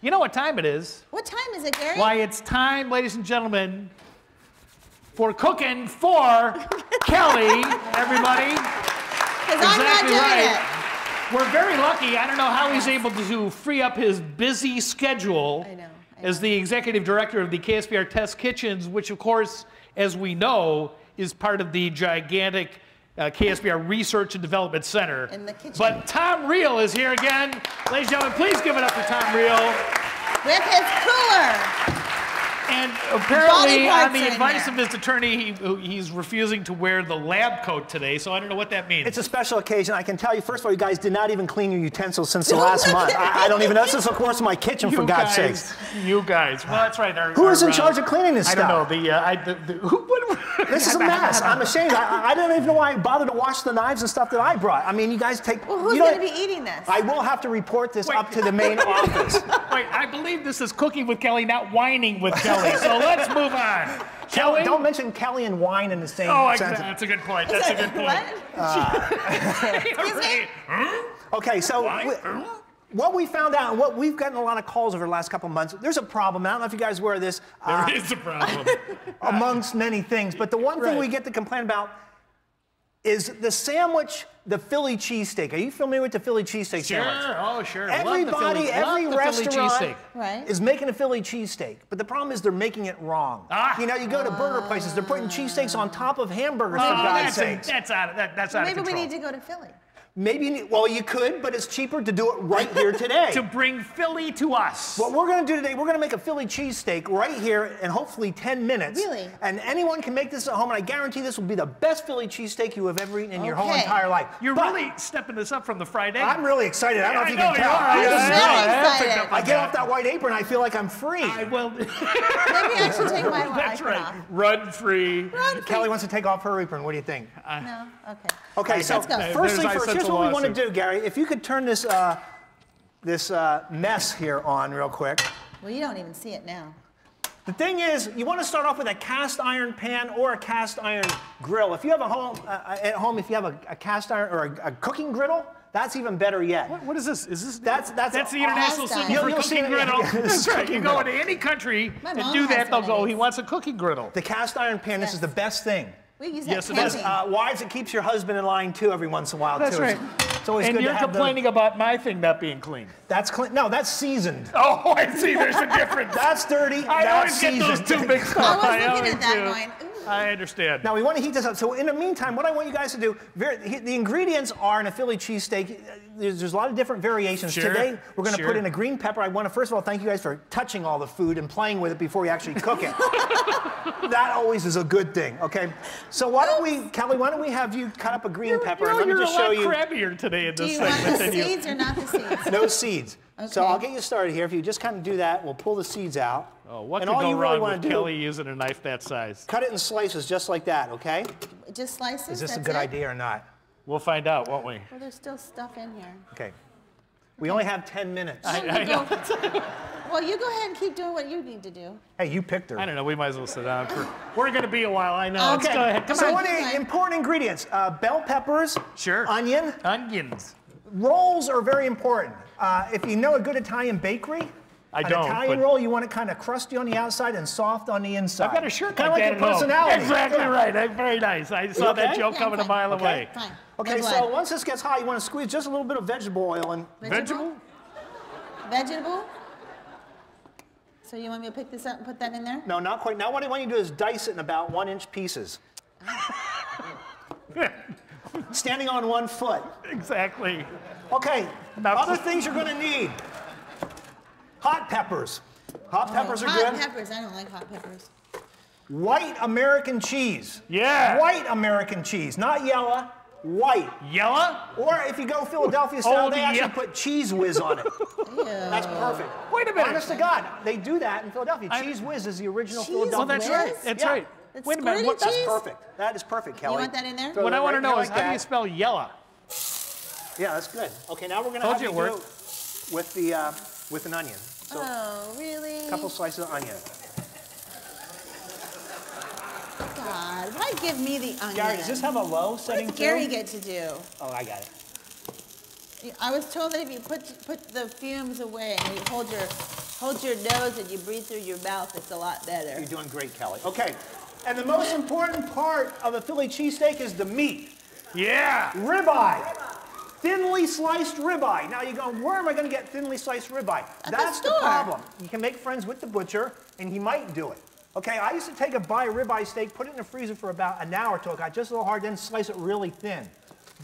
You know what time it is? What time is it, Gary? Why, it's time, ladies and gentlemen, for cooking for Kelly, everybody. Because I'm not doing it. We're very lucky. I don't know how he's able to free up his busy schedule as the executive director of the KSBR Test Kitchens, which, of course, as we know, is part of the gigantic KSBR Research and Development Center. In the kitchen. But Tom Reel is here again. Ladies and gentlemen, please give it up for Tom Reel. With his cooler. And apparently, on the advice of his attorney, he's refusing to wear the lab coat today, so I don't know what that means. It's a special occasion. I can tell you, first of all, you guys did not even clean your utensils since the last month. I don't even know. This is, of course, my kitchen, for God's sakes. You guys. Well, that's right. Who is in charge of cleaning this stuff? I don't know. This is a mess. I'm ashamed. I don't even know why I bothered to wash the knives and stuff that I brought. I mean, you guys take... Well, who's going to be eating this? I will have to report this up to the main office. Wait, I believe this is Cooking with Kelly, not Whining with Kelly. So let's move on. Kelly? Don't mention Kelly and wine in the same sentence. That's a good point. That's a good point. Excuse me? Okay, so what we found out, and what we've gotten a lot of calls over the last couple of months, there's a problem. I don't know if you guys are aware of this. There is a problem. Amongst many things. But the one thing we get to complain about is the sandwich, the Philly cheesesteak. Are you familiar with the Philly cheesesteak sandwich? Sure, oh sure. Everybody, every restaurant Right. is making a Philly cheesesteak. But the problem is they're making it wrong. You know, you go to burger places, they're putting cheesesteaks on top of hamburgers, for God's sakes. That's out of control. Maybe we need to go to Philly. Maybe, well, you could, but it's cheaper to do it right here today. To bring Philly to us. What we're going to do today, we're going to make a Philly cheesesteak right here in hopefully 10 minutes. Really? And anyone can make this at home, and I guarantee this will be the best Philly cheesesteak you have ever eaten in your whole entire life. You're really stepping this up from the fried egg. I'm really excited. I don't know if you can tell. I get off that white apron, I feel like I'm free. Maybe I should take my apron off. Run free. Kelly wants to take off her apron. What do you think? No? Okay. Okay, so first thing first, here's what we want to do, Gary. If you could turn this mess here on real quick. Well, you don't even see it now. The thing is, you want to start off with a cast iron pan or a cast iron grill. If you have a home, at home, if you have a cast iron or a cooking griddle, that's even better yet. What is this? Is this? That's the international symbol for cooking griddle. That's right. You go into any country and do that, they'll go, he wants a cooking griddle. The cast iron pan, this is the best thing. We use that Yes, wives, it keeps your husband in line too every once in a while too. That's right. It's always and good you're to have complaining about my thing not being clean. That's clean. No, that's seasoned. Oh, I see. There's a difference. That's dirty. I always get those two mixed up. I was looking at that going, I understand. Now we want to heat this up. So in the meantime, what I want you guys to do, the ingredients are in a Philly cheesesteak. There's a lot of different variations. Today we're going to put in a green pepper. I want to first of all thank you guys for touching all the food and playing with it before we actually cook it. That always is a good thing. Okay. So why don't we, Kelly? Why don't we have you cut up a green pepper and let me just show you. You're a lot crabbier today in this segment. Do you want the seeds or not the seeds? No seeds. Okay. So I'll get you started here. If you just kind of do that, we'll pull the seeds out. Oh, what could go wrong with Kelly using a knife that size? Cut it in slices just like that, okay? Just slices? Is this a good idea or not? We'll find out, won't we? Well, there's still stuff in here. Okay. We only have 10 minutes. I know. Well, you go ahead and keep doing what you need to do. Hey, you picked her. I don't know. We might as well sit down. We're going to be a while, I know. Okay. Let's go ahead. Come so on. what are the important ingredients? Bell peppers. Sure. Onion. Onions. Rolls are very important. If you know a good Italian bakery, an Italian roll, you want it kind of crusty on the outside and soft on the inside. I've got a shirt kind of like your personality. Exactly right. Very nice. I saw that joke coming a mile away. Fine. Okay, so once this gets hot, you want to squeeze just a little bit of vegetable oil in. Vegetable? Vegetable? So you want me to pick this up and put that in there? No, not quite. Now what I want you to do is dice it in about 1-inch pieces. Standing on one foot. Exactly. Okay, other things you're going to need. Hot peppers. Hot peppers are good. Hot peppers, I don't like hot peppers. White American cheese. Yeah. White American cheese, not yellow, white. Yellow? Or if you go Philadelphia style, they actually put Cheese Whiz on it. That's perfect. Wait a minute. Honest to God, they do that in Philadelphia. Cheese Whiz is the original Philadelphia. Oh, that's right. That's right. Wait a minute. That's perfect. That is perfect, Kelly. You want that in there? What I want to know is how do you spell yellow? Yeah, that's good. Okay, now we're going to have you do it with an onion. So oh, really? A couple slices of onion. God, why give me the onion? Gary, does this have a low setting? What does Gary get to do? Oh, I got it. I was told that if you put the fumes away and you hold your hold your nose and you breathe through your mouth, it's a lot better. You're doing great, Kelly. Okay, and the most important part of a Philly cheesesteak is the meat. Yeah. Ribeye. Thinly sliced ribeye. Now you're going, where am I going to get thinly sliced ribeye? That's the problem. You can make friends with the butcher, and he might do it. Okay, I used to take a ribeye steak, put it in the freezer for about an hour till it got just a little hard, then slice it really thin.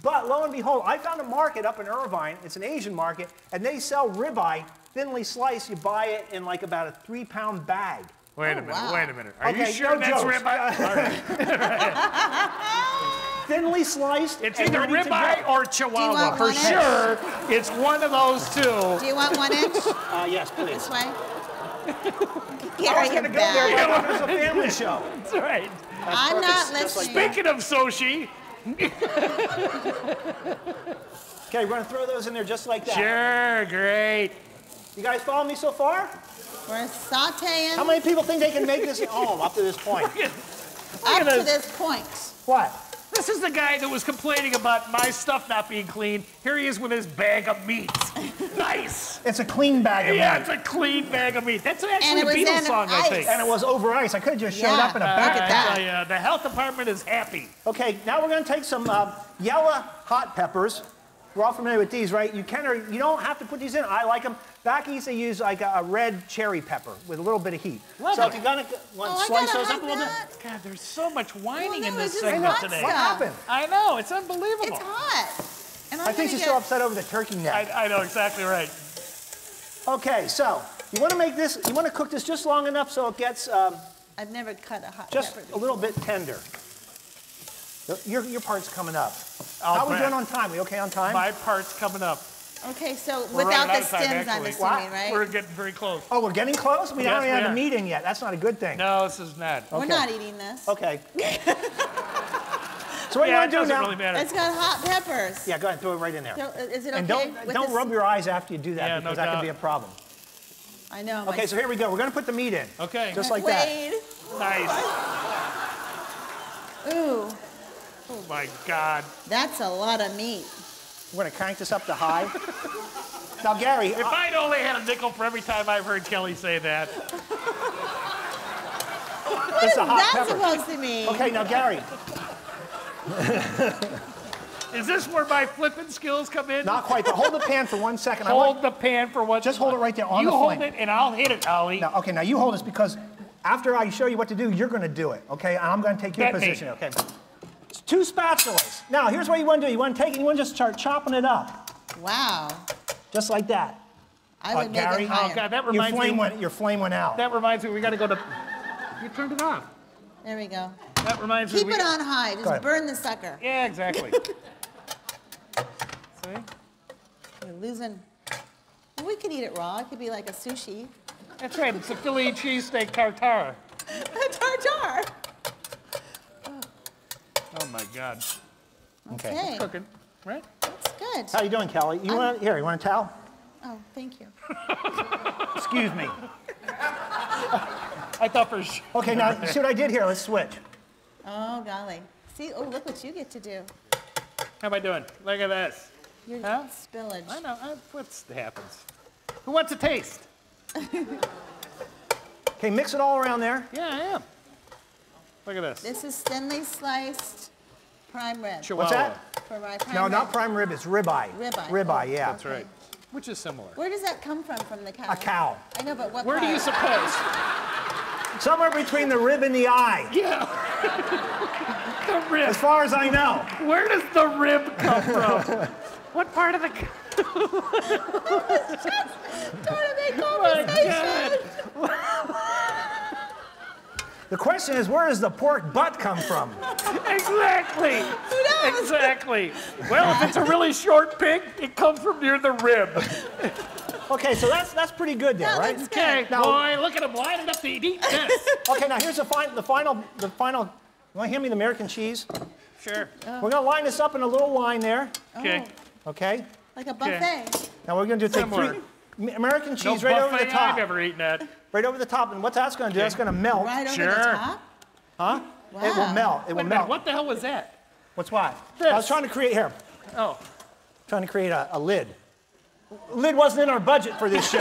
But lo and behold, I found a market up in Irvine. It's an Asian market, and they sell ribeye thinly sliced. You buy it in like about a 3-pound bag. Wait a minute, wow. wait a minute. Are you Okay, sure no that's jokes. ribeye? Thinly sliced. It's and either ready to ribeye go. or chihuahua. want For 1 inch? sure, it's one of those two. Do you want 1 inch? Yes, please. This way? I Carry was going him to go there back. like it was a family show. That's right. I'm not perfect, just like listening. Speaking of sushi, Okay, we're going to throw those in there just like that. sure, great. You guys follow me so far? We're sauteing How many people think they can make this at home up to this point? up at to this. this point. What? This is the guy that was complaining about my stuff not being clean. Here he is with his bag of meat. Nice. It's a clean bag of Yeah, meat. it's a clean bag of meat. That's And actually it a was Beatles in song, I ice. think. And it was over ice. I could have just showed Yeah. up in a Look bag. at I that. tell ya, the health department is happy. Okay, now we're going to take some yellow hot peppers. We're all familiar with these, right? You can or you don't have to put these in. I like them. Back east, they use like a red cherry pepper with a little bit of heat. Love so it. if you're going to want to I slice gotta those up have a little bit. that. God, there's so much whining Well, in no, this it's just segment hot today. What happened? I know, it's unbelievable. It's hot. And I'm I think gonna she's still upset over the turkey neck. I know exactly right. Okay, so you want to make this, you want to cook this just long enough so it gets I've never cut a hot just pepper a little bit tender. Your part's coming up. I'll How are we bet. doing on time? We okay on time? My part's coming up. Okay, so We're without running the out of time, stems, I'm actually. assuming, right? We're getting very close. Oh, we're getting close? We Yes, don't even we have are. a meeting yet. That's not a good thing. No, this is not. We're okay. not eating this. Okay. So what Yeah, you it want to do doesn't now? really matter. It's got hot peppers. Yeah, go ahead, throw it right in there. So, is it okay? And don't with don't this? rub your eyes after you do that Yeah, no because that doubt. can be a problem. I know. Okay, so here we go. We're going to put the meat in. Okay. Just like that. Wade. Nice. Ooh, Oh my God. that's a lot of meat. We're going to crank this up to high. Now, Gary, If I'd only had a nickel for every time I've heard Kelly say that. What It's is a hot that pepper. supposed to mean? okay, now Gary, Is this where my flipping skills come in? not quite, but hold the pan for 1 second. I want- Hold the pan for one. Just hold it right there on you the hold flame. it and I'll hit it, Ollie. Now, okay, now you hold this because after I show you what to do, you're going to do it, okay? And I'm going to take your Bet me. position, okay? It's 2 spatulas. Now, here's what you want to do. You want to take it, you want to just start chopping it up, Wow. just like that. I would make Gary? it Oh higher. God, that Your reminds flame, me. your flame went out. That reminds me. We got to go to. You turned it off. There we go. That reminds me. Keep it on high. Go Just ahead. burn the sucker. Yeah, exactly. See? You're losing. Well, we could eat it raw. It could be like a sushi. That's right. It's a Philly cheesesteak tartare. A tartare. Oh my God. Okay. Okay. Cooking, right? That's good. How you doing, Kelly? You want here? You want a towel? Oh, thank you. Excuse me. I thought for sure. Okay, now see what I did here? Let's switch. Oh, golly. See, oh, look what you get to do. How am I doing? Look at this. Your Huh? spillage. I know. What happens? Who wants a taste? Okay, mix it all around there. Yeah, I am. Look at this. This is thinly sliced prime rib. Chihuahua. What's that? For my prime No, rib. not prime rib. It's ribeye. Ribeye. Ribeye, yeah. That's right. Which is similar. Where does that come from the cow? A cow. I know, but what Where do you part? suppose? Somewhere between the rib and the eye, Yeah. The rib. as far as I know. Where does the rib come from? What part of the? Tournament Oh my conversation. God. The question is, where does the pork butt come from? Exactly. Who knows? Exactly. Well, if it's a really short pig, it comes from near the rib. Okay, so that's pretty good there, No, right? that's Okay, Now- boy, look at him lining up to eat this. Okay, now here's the final. You want to hand me the American cheese? Sure. We're going to line this up in a little line there. Okay. Okay. Like a buffet. Now we're going to take Similar. 3 American No cheese right over the buffet top. I've ever eaten at. Right over the top, and what that's going to do? That's going to melt. Right over Sure. the top? Huh? Wow. It will melt. It Wait will a minute, melt. what the hell was that? What's what? This. I was trying to create here. Oh, Trying to create a lid. Lid wasn't in our budget for this show.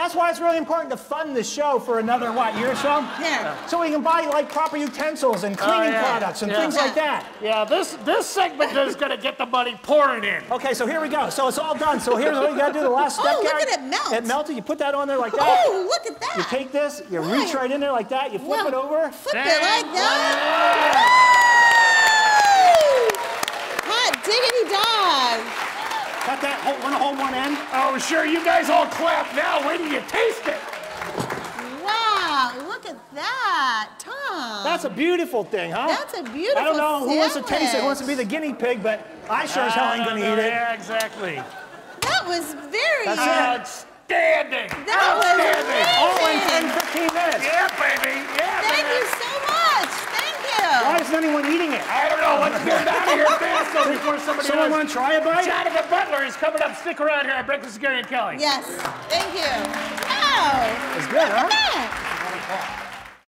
That's why it's really important to fund the show for another, what, year or so? Here. So we can buy, like, proper utensils and cleaning products and things like that. Yeah, this segment is going to get the money pouring in. Okay, so here we go. So it's all done. So here's what you got to do, the last step, Oh, look Gary. at it melt. It melted. You put that on there like that. Oh, look at that. You take this, you reach right in there like that, you flip it over. Flip it like that. Hot diggity dog. Cut that, want to hold one end? Oh, sure, you guys all clap now. Wait till you taste it. Wow, look at that, Tom. That's a beautiful thing, huh? That's a beautiful I don't know who wants to taste it, sandwich. who wants to be the guinea pig, but I sure as hell ain't going to eat it. Yeah, exactly. That was very Outstanding. That was Outstanding. All amazing. in 10, 15 minutes. Yeah, baby. Yeah, Thank baby. you so much. Thank you. Why isn't anyone eating it? I don't know. Let's get it out of here fast though before somebody Someone else. want to try a bite? Jonathan Butler is coming up. Stick around here at Breakfast with Gary and Kelly. Yes, thank you. Wow. It's good, huh? Look at that.